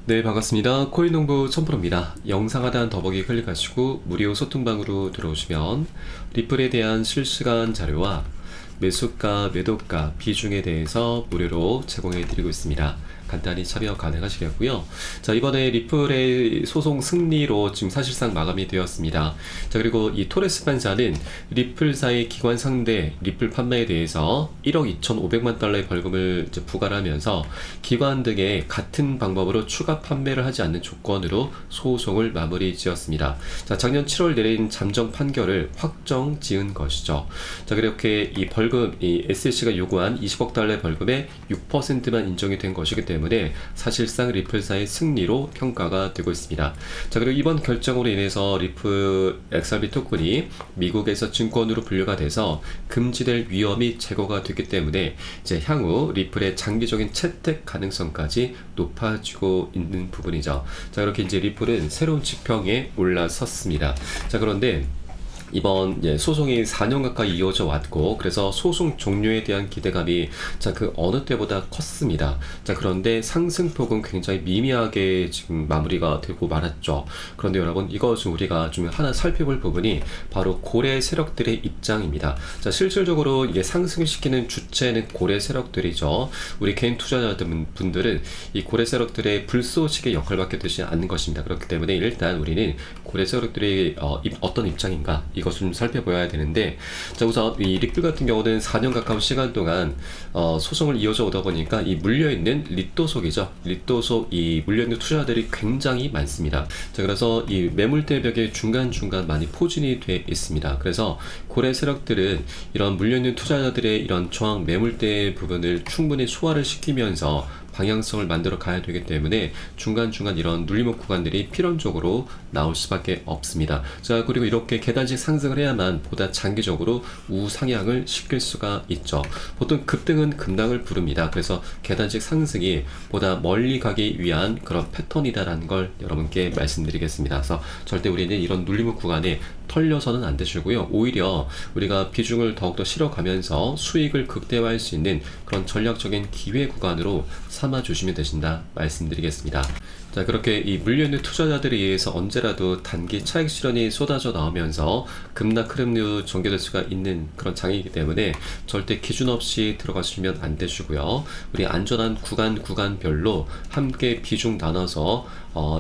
네, 반갑습니다. 코인농부 천프로입니다. 영상 하단 더보기 클릭하시고 무료 소통방으로 들어오시면 리플에 대한 실시간 자료와 매수가, 매도가, 비중에 대해서 무료로 제공해 드리고 있습니다. 간단히 참여 가능하시겠고요. 자, 이번에 리플의 소송 승리로 지금 사실상 마감이 되었습니다. 자, 그리고 이 토레스 판사는 리플사의 기관 상대 리플 판매에 대해서 1억 2,500만 달러의 벌금을 이제 부과를 하면서 기관 등의 같은 방법으로 추가 판매를 하지 않는 조건으로 소송을 마무리 지었습니다. 자, 작년 7월 내린 잠정 판결을 확정 지은 것이죠. 자, 그렇게 이 벌금, 이 SEC가 요구한 20억 달러의 벌금의 6%만 인정이 된 것이기 때문에 사실상 리플사의 승리로 평가가 되고 있습니다. 자, 그리고 이번 결정으로 인해서 리플 XRP 토큰이 미국에서 증권으로 분류가 돼서 금지될 위험이 제거가 되기 때문에 이제 향후 리플의 장기적인 채택 가능성까지 높아지고 있는 부분이죠. 자, 그렇게 이제 리플은 새로운 지평에 올라섰습니다. 자, 그런데 이번 소송이 4년 가까이 이어져 왔고, 그래서 소송 종료에 대한 기대감이 그 어느 때보다 컸습니다. 자, 그런데 상승폭은 굉장히 미미하게 지금 마무리가 되고 말았죠. 그런데 여러분, 이것은 우리가 좀 하나 살펴볼 부분이 바로 고래 세력들의 입장입니다. 자, 실질적으로 이게 상승을 시키는 주체는 고래 세력들이죠. 우리 개인 투자자분들은 이 고래 세력들의 불쏘시개 역할밖에 되지 않는 것입니다. 그렇기 때문에 일단 우리는 고래 세력들의 어떤 입장인가, 이것을 좀 살펴봐야 되는데, 자, 우선 이 리플 같은 경우는 4년 가까운 시간 동안 소송을 이어져 오다 보니까 이 물려있는 리또속이죠. 리또속 이 물려있는 투자들이 굉장히 많습니다. 자, 그래서 이 매물대벽에 중간중간 많이 포진이 돼 있습니다. 그래서 고래 세력들은 이런 물려있는 투자자들의 이런 저항 매물대 부분을 충분히 소화를 시키면서 방향성을 만들어 가야 되기 때문에 중간중간 이런 눌림목 구간들이 필연적으로 나올 수밖에 없습니다. 자, 그리고 이렇게 계단식 상승을 해야만 보다 장기적으로 우상향을 시킬 수가 있죠. 보통 급등은 급락을 부릅니다. 그래서 계단식 상승이 보다 멀리 가기 위한 그런 패턴이다라는 걸 여러분께 말씀드리겠습니다. 그래서 절대 우리는 이런 눌림목 구간에 털려서는 안 되시고요. 오히려 우리가 비중을 더욱더 실어가면서 수익을 극대화할 수 있는 그런 전략적인 기회 구간으로 삼아주시면 되신다 말씀드리겠습니다. 자, 그렇게 이 물려있는 투자자들에 의해서 언제라도 단기 차익 실현이 쏟아져 나오면서 급락 흐름으로 전개될 수가 있는 그런 장이기 때문에 절대 기준 없이 들어가시면 안 되시고요. 우리 안전한 구간별로 함께 비중 나눠서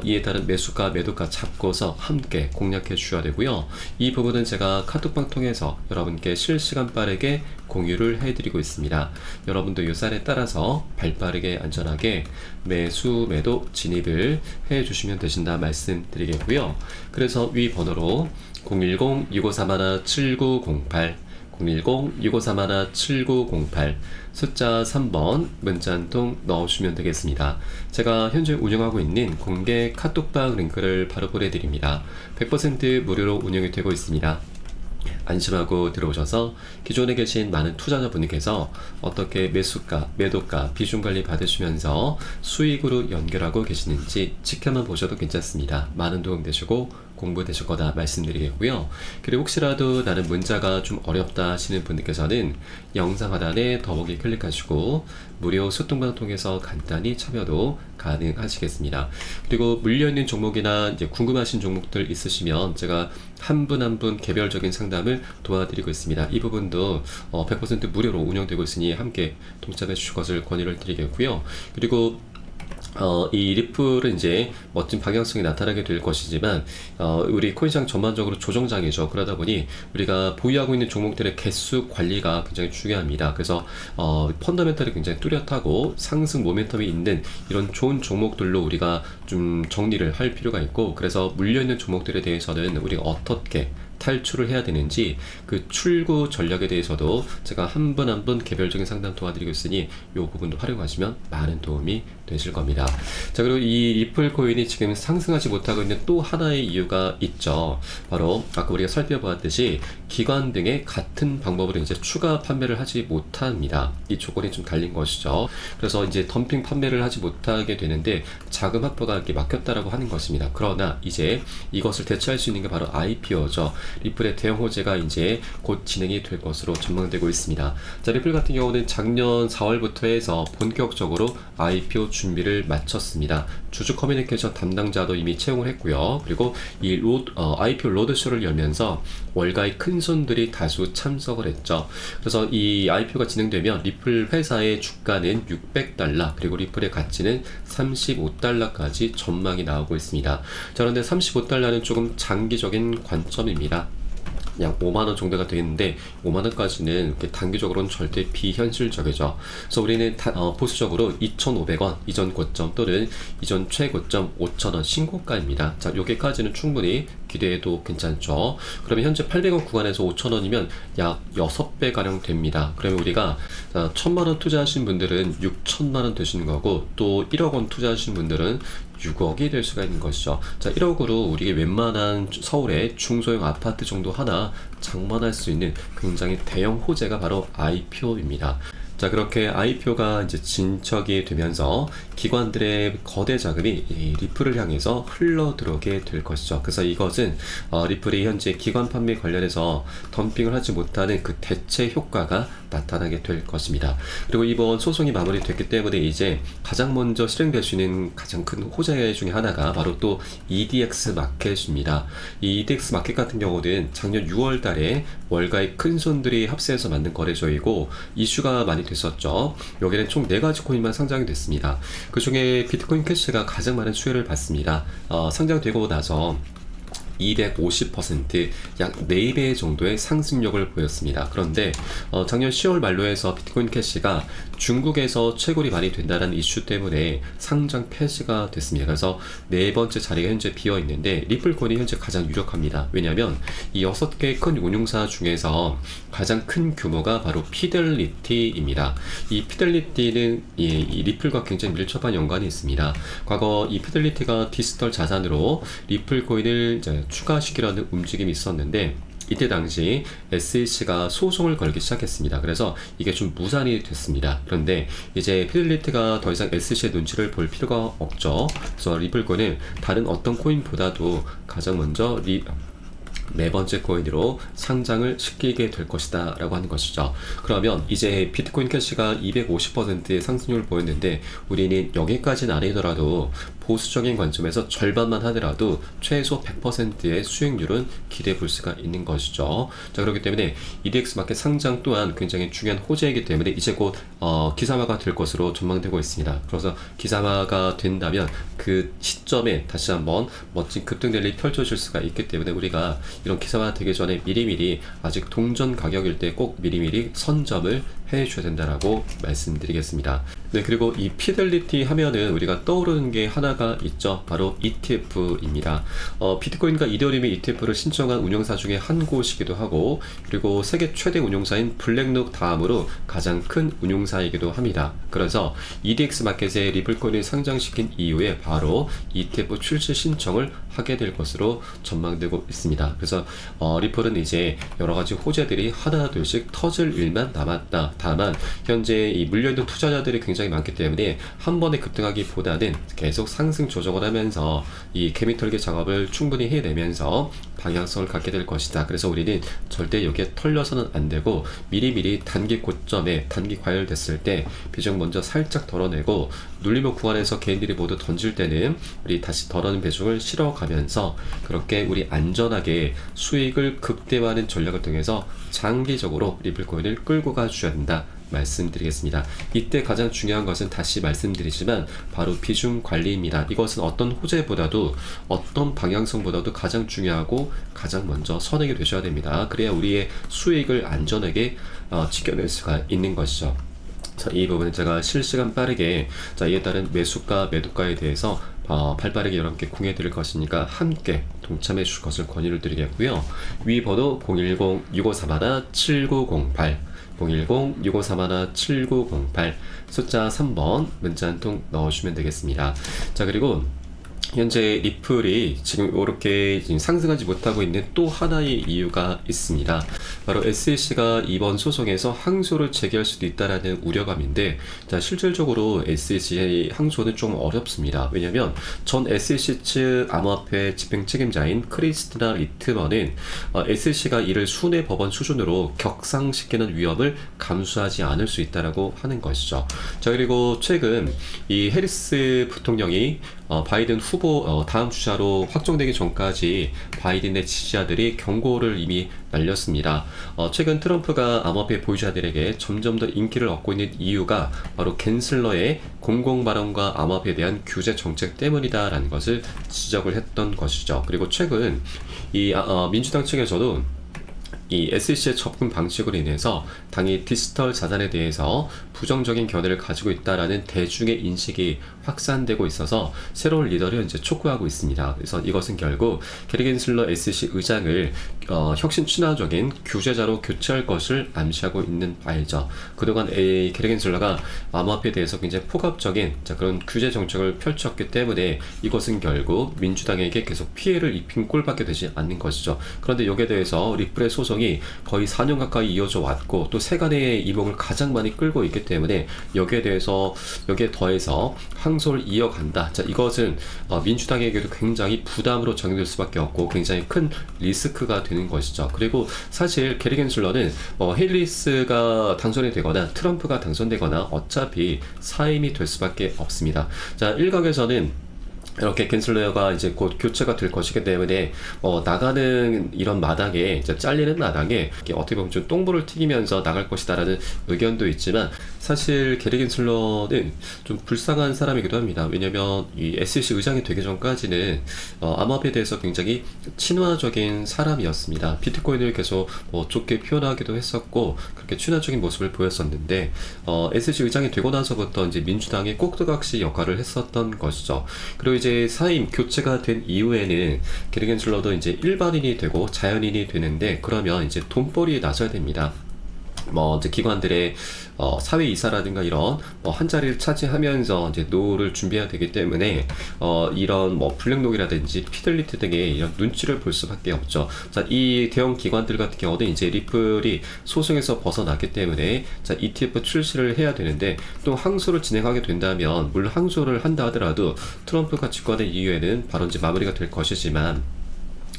이에 따른 매수가 매도가 잡고서 함께 공략해 주셔야 되고요. 이 부분은 제가 카톡방 통해서 여러분께 실시간 빠르게 공유를 해드리고 있습니다. 여러분도 이 쌀에 따라서 발빠르게 안전하게 매수 매도 진입을 해주시면 되신다 말씀드리겠고요. 그래서 위 번호로 010-6531-7908 010-6531-7908 숫자 3번 문자 한 통 넣어주시면 되겠습니다. 제가 현재 운영하고 있는 공개 카톡방 링크를 바로 보내드립니다. 100% 무료로 운영이 되고 있습니다. 안심하고 들어오셔서 기존에 계신 많은 투자자분께서 어떻게 매수가, 매도가, 비중 관리 받으시면서 수익으로 연결하고 계시는지 지켜만 보셔도 괜찮습니다. 많은 도움 되시고 공부 되실 거다 말씀드리겠고요. 그리고 혹시라도 나는 문자가 좀 어렵다 하시는 분들께서는 영상 하단에 더보기 클릭하시고 무료 소통방 통해서 간단히 참여도 가능하시겠습니다. 그리고 물려있는 종목이나 이제 궁금하신 종목들 있으시면 제가 한 분 한 분 개별적인 상담을 도와드리고 있습니다. 이 부분도 100% 무료로 운영되고 있으니 함께 동참해 주실 것을 권유를 드리겠고요. 그리고 이 리플은 이제 멋진 방향성이 나타나게 될 것이지만 우리 코인시장 전반적으로 조정장이죠. 그러다 보니 우리가 보유하고 있는 종목들의 개수 관리가 굉장히 중요합니다. 그래서 펀더멘털이 굉장히 뚜렷하고 상승 모멘텀이 있는 이런 좋은 종목들로 우리가 좀 정리를 할 필요가 있고, 그래서 물려있는 종목들에 대해서는 우리가 어떻게 탈출을 해야 되는지 그 출구 전략에 대해서도 제가 한 분 한 분 개별적인 상담 도와드리고 있으니 이 부분도 활용하시면 많은 도움이 되실 겁니다. 자, 그리고 이 리플 코인이 지금 상승하지 못하고 있는 또 하나의 이유가 있죠. 바로 아까 우리가 살펴보았듯이 기관 등의 같은 방법으로 이제 추가 판매를 하지 못합니다. 이 조건이 좀 달린 것이죠. 그래서 이제 덤핑 판매를 하지 못하게 되는데 자금 확보가 이렇게 막혔다라고 하는 것입니다. 그러나 이제 이것을 대체할 수 있는 게 바로 IPO죠. 리플의 대형 호재가 이제 곧 진행이 될 것으로 전망되고 있습니다. 자, 리플 같은 경우는 작년 4월부터 해서 본격적으로 IPO 준비를 마쳤습니다. 주주 커뮤니케이션 담당자도 이미 채용을 했고요. 그리고 이 IPO 로드쇼를 열면서 월가의 큰 손들이 다수 참석을 했죠. 그래서 이 IPO가 진행되면 리플 회사의 주가는 $600, 그리고 리플의 가치는 $35까지 전망이 나오고 있습니다. 자, 그런데 $35는 조금 장기적인 관점입니다. 약 5만원 정도가 되겠는데 5만원까지는 단기적으로는 절대 비현실적이죠. 그래서 우리는 보수적으로 2,500원 이전 고점 또는 이전 최고점 5,000원 신고가입니다. 자, 여기까지는 충분히 기대해도 괜찮죠. 그러면 현재 800원 구간에서 5,000원이면 약 6배 가량 됩니다. 그러면 우리가 1,000만원 투자하신 분들은 6,000만원 되시는 거고, 또 1억원 투자하신 분들은 6억이 될 수가 있는 것이죠. 자, 1억으로 우리가 웬만한 서울의 중소형 아파트 정도 하나 장만할 수 있는 굉장히 대형 호재가 바로 IPO입니다. 자, 그렇게 IPO가 이제 진척이 되면서 기관들의 거대 자금이 이 리플을 향해서 흘러 들어오게 될 것이죠. 그래서 이것은 리플이 현재 기관 판매 관련해서 덤핑을 하지 못하는 그 대체 효과가 나타나게 될 것입니다. 그리고 이번 소송이 마무리됐기 때문에 이제 가장 먼저 실행될 수 있는 가장 큰 호재 중에 하나가 바로 또 EDX 마켓입니다. 이 EDX 마켓 같은 경우는 작년 6월 달에 월가의 큰 손들이 합세해서 만든 거래소이고 이슈가 많이 됐었죠. 여기는 총 4가지 코인만 상장이 됐습니다. 그 중에 비트코인 캐시가 가장 많은 수혜를 받습니다. 상장되고 나서 250%, 약 4배 정도의 상승력을 보였습니다. 그런데 작년 10월 말로 해서 비트코인 캐시가 중국에서 채굴이 많이 된다는 이슈 때문에 상장 폐지가 됐습니다. 그래서 4번째 자리가 현재 비어 있는데 리플코인이 현재 가장 유력합니다. 왜냐하면 이 6개 큰 운용사 중에서 가장 큰 규모가 바로 피델리티입니다. 이 피델리티는 이 리플과 굉장히 밀접한 연관이 있습니다. 과거 이 피델리티가 디지털 자산으로 리플코인을 이제 추가시키려는 움직임이 있었는데 이때 당시 SEC가 소송을 걸기 시작했습니다. 그래서 이게 좀 무산이 됐습니다. 그런데 이제 피델리티가 더 이상 SEC의 눈치를 볼 필요가 없죠. 그래서 리플코인은 다른 어떤 코인보다도 가장 먼저 4번째 코인으로 상장을 시키게 될 것이다 라고 하는 것이죠. 그러면 이제 비트코인 캐시가 250%의 상승률을 보였는데 우리는 여기까지는 아니더라도 보수적인 관점에서 절반만 하더라도 최소 100%의 수익률은 기대해 볼 수가 있는 것이죠. 자, 그렇기 때문에 EDX 마켓 상장 또한 굉장히 중요한 호재이기 때문에 이제 곧 기사화가 될 것으로 전망되고 있습니다. 그래서 기사화가 된다면 그 시점에 다시 한번 멋진 급등 랠리 펼쳐질 수가 있기 때문에 우리가 이런 기사화 되기 전에 미리미리 아직 동전 가격일 때 꼭 미리미리 선점을 해줘야 된다라고 말씀드리겠습니다. 네, 그리고 이 피델리티 하면은 우리가 떠오르는 게 하나가 있죠. 바로 ETF입니다. 비트코인과 이더리움의 ETF를 신청한 운영사 중에 한 곳이기도 하고, 그리고 세계 최대 운용사인 블랙록 다음으로 가장 큰 운용사이기도 합니다. 그래서 EDX 마켓에 리플코인을 상장시킨 이후에 바로 ETF 출시 신청을 하게 될 것으로 전망되고 있습니다. 그래서 리플은 이제 여러 가지 호재들이 하나둘씩 터질 일만 남았다. 다만 현재 이 물려있는 투자자들이 굉장히 많기 때문에 한 번에 급등하기보다는 계속 상승 조정을 하면서 이 개미털기 작업을 충분히 해내면서 방향성을 갖게 될 것이다. 그래서 우리는 절대 여기에 털려서는 안 되고 미리미리 단기 고점에 단기 과열됐을 때 비중 먼저 살짝 덜어내고 눌림목 구간에서 개인들이 모두 던질 때는 우리 다시 덜어낸 비중을 실어가면서 그렇게 우리 안전하게 수익을 극대화하는 전략을 통해서 장기적으로 리플코인을 끌고 가줘야 된다 말씀드리겠습니다. 이때 가장 중요한 것은 다시 말씀드리지만 바로 비중 관리입니다. 이것은 어떤 호재보다도 어떤 방향성보다도 가장 중요하고 가장 먼저 선행이 되셔야 됩니다. 그래야 우리의 수익을 안전하게 지켜낼 수가 있는 것이죠. 자, 이 부분은 제가 실시간 빠르게 이에 따른 매수가 매도가에 대해서 발빠르게 여러분께 공유해 드릴 것이니까 함께 동참해 주실 것을 권유를 드리겠고요. 위 번호 010-6531-7908 010-6531-7908 숫자 3번 문자 한 통 넣어주시면 되겠습니다. 자, 그리고 현재 리플이 지금 이렇게 지금 상승하지 못하고 있는 또 하나의 이유가 있습니다. 바로 SEC가 이번 소송에서 항소를 제기할 수도 있다라는 우려감인데, 자, 실질적으로 SEC 항소는 좀 어렵습니다. 왜냐하면 전 SEC 측 암호화폐 집행 책임자인 크리스티나 리트먼은 SEC가 이를 순회 법원 수준으로 격상시키는 위험을 감수하지 않을 수 있다라고 하는 것이죠. 자, 그리고 최근 이 해리스 부통령이 바이든 후보 다음 주자로 확정되기 전까지 바이든의 지지자들이 경고를 이미 날렸습니다. 최근 트럼프가 암호화폐 보유자들에게 점점 더 인기를 얻고 있는 이유가 바로 갠슬러의 공공 발언과 암호화폐에 대한 규제 정책 때문이다라는 것을 지적을 했던 것이죠. 그리고 최근 이 민주당 측에서도 이 SEC의 접근 방식으로 인해서 당이 디지털 자산에 대해서 부정적인 견해를 가지고 있다라는 대중의 인식이 확산되고 있어서 새로운 리더를 이제 촉구하고 있습니다. 그래서 이것은 결국 게리 갠슬러 SEC 의장을 혁신 친화적인 규제자로 교체할 것을 암시하고 있는 바이죠. 그동안 게리 갠슬러가 암호화폐에 대해서 굉장히 폭압적인 그런 규제 정책을 펼쳤기 때문에 이것은 결국 민주당에게 계속 피해를 입힌 꼴밖에 되지 않는 것이죠. 그런데 여기에 대해서 리플의 소송이 거의 4년 가까이 이어져 왔고 또 세간의 이목을 가장 많이 끌고 있기 때문에 여기에 더해서 항소를 이어간다. 자, 이것은 민주당에게도 굉장히 부담으로 작용될 수밖에 없고 굉장히 큰 리스크가 되는 것이죠. 그리고 사실 게리 갠슬러는 해리스가 당선이 되거나 트럼프가 당선되거나 어차피 사임이 될 수밖에 없습니다. 자, 일각에서는 이렇게 갠슬러가 이제 곧 교체가 될 것이기 때문에 나가는 이런 마당에 이제 잘리는 마당에 어떻게 보면 좀 똥볼을 튀기면서 나갈 것이다라는 의견도 있지만, 사실 게리 갠슬러는 좀 불쌍한 사람이기도 합니다. 왜냐면 이 SEC 의장이 되기 전까지는 암호화폐에 대해서 굉장히 친화적인 사람이었습니다. 비트코인을 계속 좋게 표현하기도 했었고 그렇게 친화적인 모습을 보였었는데 SEC 의장이 되고 나서부터 이제 민주당의 꼭두각시 역할을 했었던 것이죠. 그리고 이제 사임 교체가 된 이후에는 게리 갠슬러도 이제 일반인이 되고 자연인이 되는데, 그러면 이제 돈벌이에 나서야 됩니다. 이제 기관들의 사회 이사라든가 이런 한 자리를 차지하면서 이제 노후를 준비해야 되기 때문에 이런 블랙록이라든지 피델리티 등의 이런 눈치를 볼 수밖에 없죠. 자, 이 대형 기관들 같은 경우는 이제 리플이 소송에서 벗어났기 때문에 자, ETF 출시를 해야 되는데, 또 항소를 진행하게 된다면 물론 항소를 한다 하더라도 트럼프가 집권한 이후에는 바로 이제 마무리가 될 것이지만,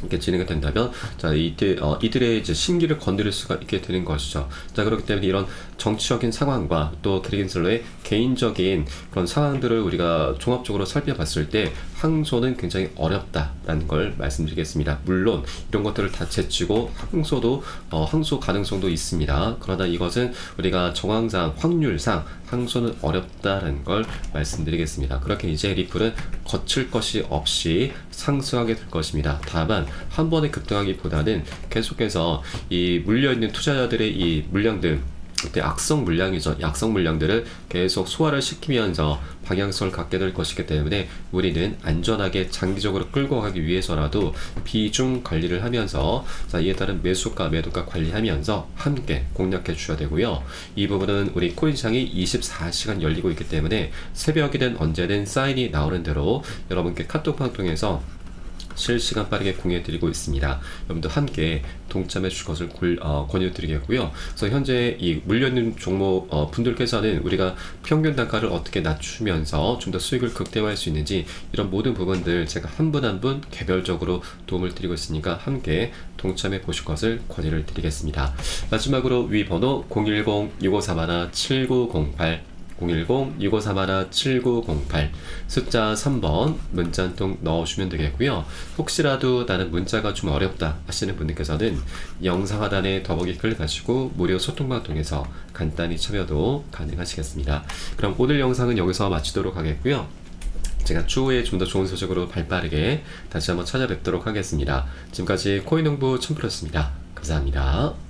이렇게 진행이 된다면 자, 이들의 이제 신기를 건드릴 수가 있게 되는 것이죠. 자, 그렇기 때문에 이런 정치적인 상황과 또 게리 갠슬러의 개인적인 그런 상황들을 우리가 종합적으로 살펴봤을 때 항소는 굉장히 어렵다라는 걸 말씀드리겠습니다. 물론 이런 것들을 다 제치고 항소 가능성도 있습니다. 그러나 이것은 우리가 정황상 확률상 항소는 어렵다라는 걸 말씀드리겠습니다. 그렇게 이제 리플은 거칠 것이 없이 상승하게 될 것입니다. 다만 한 번에 급등하기보다는 계속해서 이 물려있는 투자자들의 이 물량들, 그때 악성 물량이죠. 악성 물량들을 계속 소화를 시키면서 방향성을 갖게 될 것이기 때문에 우리는 안전하게 장기적으로 끌고 가기 위해서라도 비중 관리를 하면서 자, 이에 따른 매수가 매도가 관리하면서 함께 공략해 주셔야 되고요. 이 부분은 우리 코인시장이 24시간 열리고 있기 때문에 새벽이든 언제든 사인이 나오는 대로 여러분께 카톡방 통해서 실시간 빠르게 공유해드리고 있습니다. 여러분도 함께 동참해 주실 것을 권유드리겠고요. 그래서 현재 이 물려있는 종목 분들께서는 우리가 평균 단가를 어떻게 낮추면서 좀 더 수익을 극대화할 수 있는지 이런 모든 부분들 제가 한 분 한 분 개별적으로 도움을 드리고 있으니까 함께 동참해 보실 것을 권유를 드리겠습니다. 마지막으로 위 번호 010-6531-7908 010-6531-7908 숫자 3번 문자 한 통 넣어주시면 되겠고요. 혹시라도 나는 문자가 좀 어렵다 하시는 분들께서는 영상 하단에 더보기 클릭하시고 무료 소통방 통해서 간단히 참여도 가능하시겠습니다. 그럼 오늘 영상은 여기서 마치도록 하겠고요. 제가 추후에 좀 더 좋은 소식으로 발빠르게 다시 한번 찾아뵙도록 하겠습니다. 지금까지 코인농부 첨프였습니다. 감사합니다.